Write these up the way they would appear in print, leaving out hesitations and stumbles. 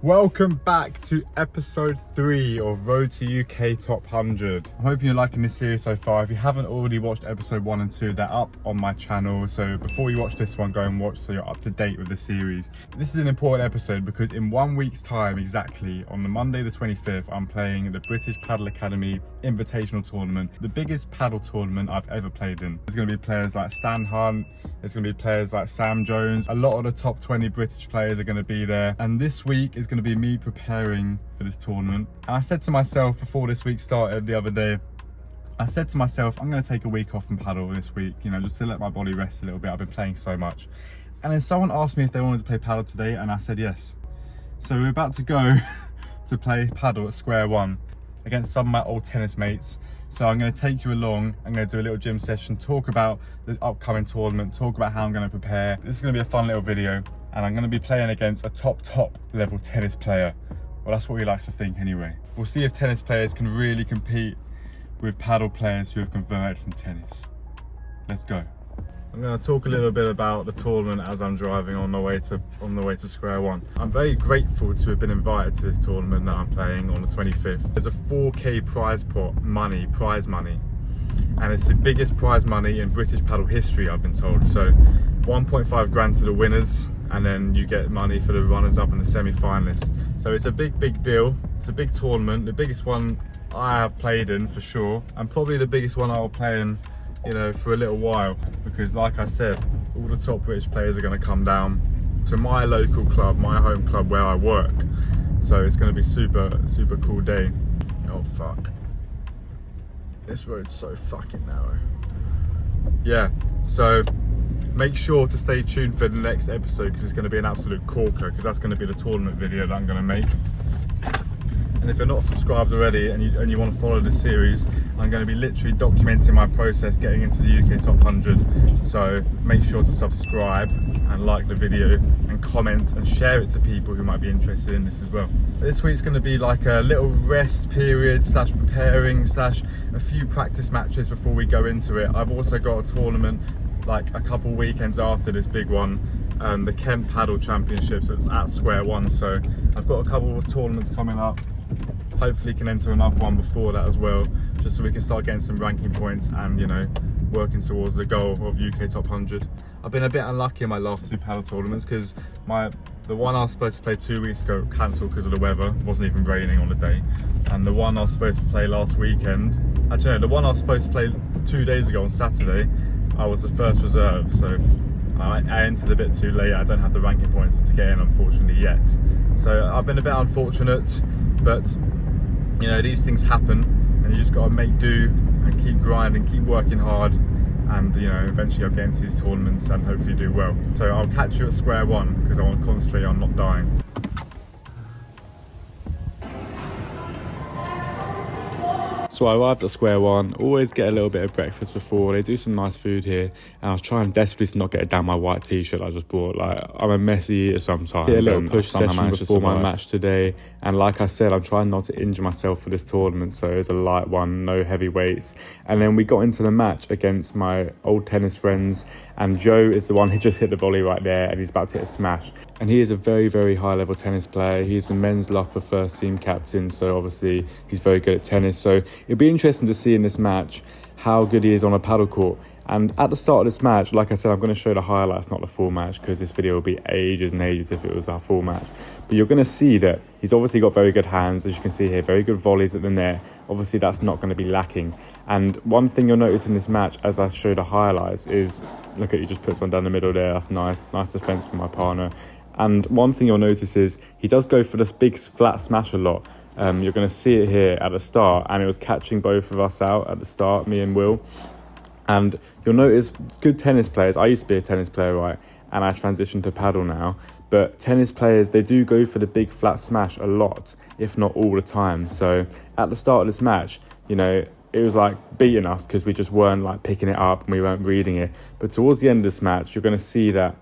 Welcome back to episode 3 of Road to UK Top 100. I'm hoping you're liking this series so far. If you haven't already watched episode 1 and 2, they're up on my channel. So before you watch this one, go and watch so you're up to date with the series. This is an important episode because in 1 week's time exactly, on the Monday the 25th, I'm playing the British Padel Academy Invitational Tournament, the biggest paddle tournament I've ever played in. There's going to be players like Stan Hunt, there's going to be players like Sam Jones, a lot of the top 20 British players are going to be there. And this week is going to be me preparing for this tournament. And I said to myself before this week started the other day, I said to myself, I'm going to take a week off from paddle this week, you know, just to let my body rest a little bit. I've been playing so much. And then someone asked me if they wanted to play paddle today, and I said yes. So we're about to go to play paddle at square one against some of my old tennis mates. So I'm going to take you along, I'm going to do a little gym session, talk about the upcoming tournament, talk about how I'm going to prepare. This is going to be a fun little video, and I'm going to be playing against a top level tennis player. Well, that's what we like to think anyway. We'll see if tennis players can really compete with paddle players who have converted from tennis. Let's go. I'm going to talk a little bit about the tournament as I'm driving on the way to square one. I'm very grateful to have been invited to this tournament that I'm playing on the 25th. There's a 4K prize pot, prize money, and it's the biggest prize money in British paddle history, I've been told. So 1.5 grand to the winners, and then you get money for the runners up and the semi-finalists. So it's a big deal. It's a big tournament, the biggest one I have played in for sure, and probably the biggest one I'll play in, you know, for a little while, because like I said, all the top British players are going to come down to my local club, my home club where I work. So it's going to be super cool day. Oh fuck, this road's so fucking narrow. Yeah, so make sure to stay tuned for the next episode, because it's going to be an absolute corker, because that's going to be the tournament video that I'm going to make. And if you're not subscribed already and you want to follow the series, I'm going to be literally documenting my process getting into the UK Top 100. So make sure to subscribe and like the video and comment and share it to people who might be interested in this as well. This week's going to be like a little rest period / preparing / a few practice matches before we go into it. I've also got a tournament like a couple weekends after this big one, the Kent Padel Championships at square one. So I've got a couple of tournaments coming up. Hopefully can enter another one before that as well, just so we can start getting some ranking points and, you know, working towards the goal of UK Top 100. I've been a bit unlucky in my last 2 paddle tournaments, because the one I was supposed to play 2 weeks ago cancelled because of the weather. It wasn't even raining on the day. And the one I was supposed to play last weekend, actually no, the one I was supposed to play 2 days ago on Saturday, I was the first reserve, so I entered a bit too late. I don't have the ranking points to get in, unfortunately, yet. So I've been a bit unfortunate, but you know, these things happen, and you just got to make do and keep grinding, keep working hard, and you know, eventually I'll get into these tournaments and hopefully do well. So I'll catch you at square one, because I want to concentrate on not dying. So I arrived at square one, always get a little bit of breakfast before. They do some nice food here, and I was trying desperately to not get it down my white t-shirt I just bought. Like, I'm a messy eater sometimes. Get a little push session before my match today, and like I said, I'm trying not to injure myself for this tournament, so it's a light one, no heavy weights. And then we got into the match against my old tennis friends, and Joe is the one who just hit the volley right there, and he's about to hit a smash. And he is a very high level tennis player. He's a men's Lupper first team captain, so obviously he's very good at tennis. So it'll be interesting to see in this match how good he is on a paddle court. And at the start of this match, like I said, I'm going to show the highlights, not the full match, because this video will be ages and ages if it was our full match. But you're going to see that he's obviously got very good hands, as you can see here, very good volleys at the net. Obviously that's not going to be lacking. And one thing you'll notice in this match, as I show the highlights, is, look at, he just puts one down the middle there. That's nice defense from my partner. And one thing you'll notice is he does go for this big flat smash a lot. You're going to see it here at the start, and it was catching both of us out at the start, me and Will. And you'll notice good tennis players, I used to be a tennis player, right, and I transitioned to paddle now, but tennis players, they do go for the big flat smash a lot, if not all the time. So at the start of this match, you know, it was like beating us because we just weren't like picking it up and we weren't reading it. But towards the end of this match, you're going to see that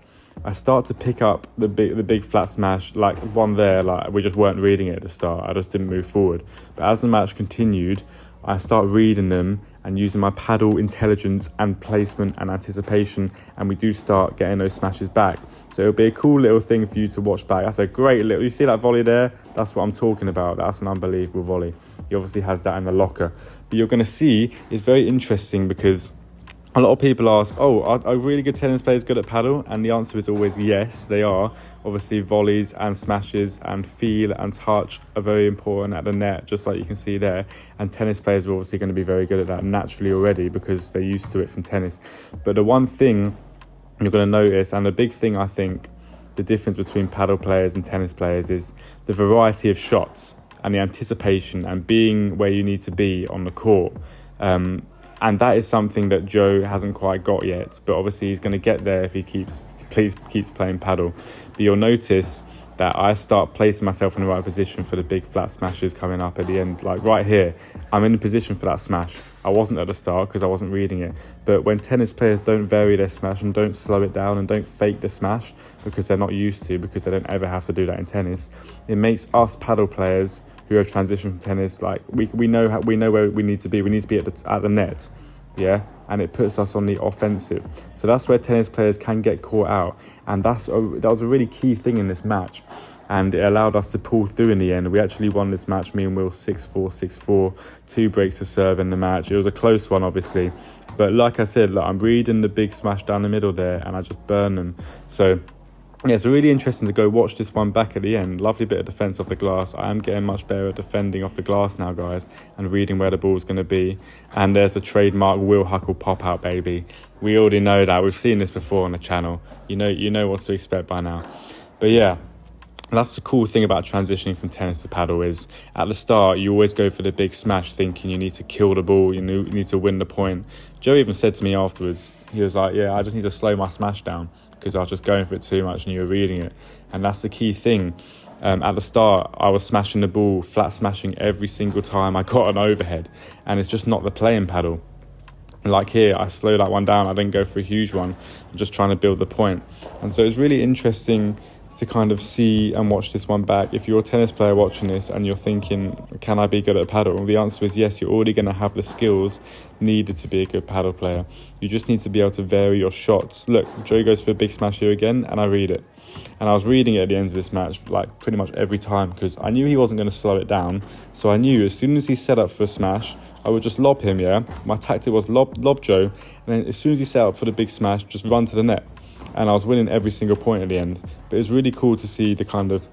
I start to pick up the big flat smash, like one there, like we just weren't reading it at the start. I just didn't move forward. But as the match continued, I start reading them and using my paddle intelligence and placement and anticipation, and we do start getting those smashes back. So it'll be a cool little thing for you to watch back. That's a great little, you see that volley there? That's what I'm talking about. That's an unbelievable volley. He obviously has that in the locker. But you're going to see, it's very interesting because a lot of people ask, oh, are really good tennis players good at paddle? And the answer is always yes, they are. Obviously, volleys and smashes and feel and touch are very important at the net, just like you can see there. And tennis players are obviously going to be very good at that naturally already because they're used to it from tennis. But the one thing you're going to notice, and the big thing I think, the difference between paddle players and tennis players is the variety of shots and the anticipation and being where you need to be on the court. And that is something that Joe hasn't quite got yet, but obviously he's going to get there if he keeps playing paddle. But you'll notice that I start placing myself in the right position for the big flat smashes coming up at the end. Like right here, I'm in the position for that smash. I wasn't at the start because I wasn't reading it. But when tennis players don't vary their smash and don't slow it down and don't fake the smash because they're not used to, because they don't ever have to do that in tennis, it makes us paddle players who have transitioned from tennis, like we know where we need to be. We need to be at the net, yeah, and it puts us on the offensive. So that's where tennis players can get caught out, and that was a really key thing in this match, and it allowed us to pull through in the end. We actually won this match, me and Will, 6-4, 6-4, 2 breaks to serve in the match. It was a close one, obviously, but like I said, I'm reading the big smash down the middle there, and I just burn them. So yeah, it's really interesting to go watch this one back at the end. Lovely bit of defence off the glass. I am getting much better at defending off the glass now, guys, and reading where the ball's going to be. And there's a trademark Will Huckle pop-out, baby. We already know that. We've seen this before on the channel. You know what to expect by now. But yeah, that's the cool thing about transitioning from tennis to paddle is at the start, you always go for the big smash thinking you need to kill the ball, you need to win the point. Joe even said to me afterwards, he was like, yeah, I just need to slow my smash down because I was just going for it too much and you were reading it. And that's the key thing. At the start, I was smashing the ball, flat smashing every single time I got an overhead. And it's just not the playing paddle. Like here, I slowed that one down. I didn't go for a huge one. I'm just trying to build the point. And so it's really interesting to kind of see and watch this one back. If you're a tennis player watching this and you're thinking, can I be good at paddle? Well, the answer is yes, you're already going to have the skills needed to be a good paddle player. You just need to be able to vary your shots. Look, Joe goes for a big smash here again, and I read it. And I was reading it at the end of this match, like pretty much every time, because I knew he wasn't going to slow it down. So I knew as soon as he set up for a smash, I would just lob him, yeah? My tactic was lob Joe, and then as soon as he set up for the big smash, just run to the net. And I was winning every single point at the end. But it was really cool to see the kind of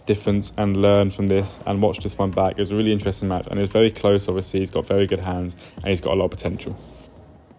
difference and learn from this and watch this one back. It was a really interesting match, and it was very close, obviously. He's got very good hands, and he's got a lot of potential.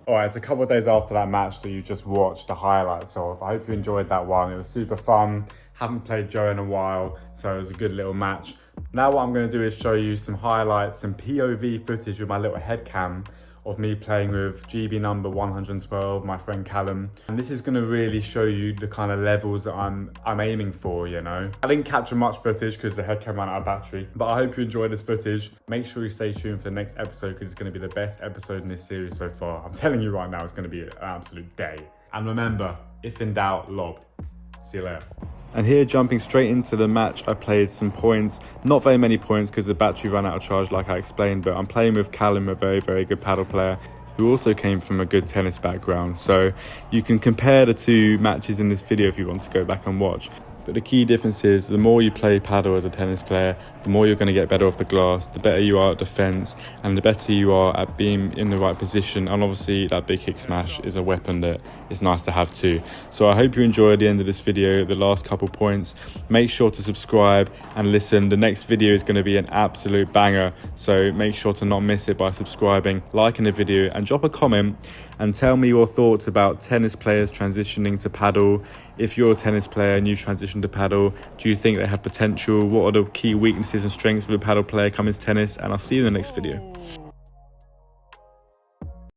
All right, it's a couple of days after that match that you just watched the highlights of. I hope you enjoyed that one. It was super fun. Haven't played Joe in a while, so it was a good little match. Now what I'm going to do is show you some highlights, some POV footage with my little head cam of me playing with GB number 112, my friend Callum. And this is going to really show you the kind of levels that I'm aiming for, you know. I didn't capture much footage because the head cam ran out of battery, but I hope you enjoyed this footage. Make sure you stay tuned for the next episode because it's going to be the best episode in this series so far. I'm telling you right now, it's going to be an absolute day. And remember, if in doubt, lob. See you later. And here, jumping straight into the match, I played some points. Not very many points because the battery ran out of charge like I explained, but I'm playing with Callum, a very, very good paddle player who also came from a good tennis background. So you can compare the two matches in this video if you want to go back and watch. But the key difference is the more you play paddle as a tennis player, the more you're going to get better off the glass, the better you are at defence, and the better you are at being in the right position. And obviously that big kick smash is a weapon that is nice to have too. So I hope you enjoyed the end of this video, the last couple points. Make sure to subscribe and listen. The next video is going to be an absolute banger, so make sure to not miss it by subscribing, liking the video, and drop a comment and tell me your thoughts about tennis players transitioning to paddle. If you're a tennis player and you transition to paddle, do you think they have potential? What are the key weaknesses and strengths of a paddle player coming to tennis? And I'll see you in the next video.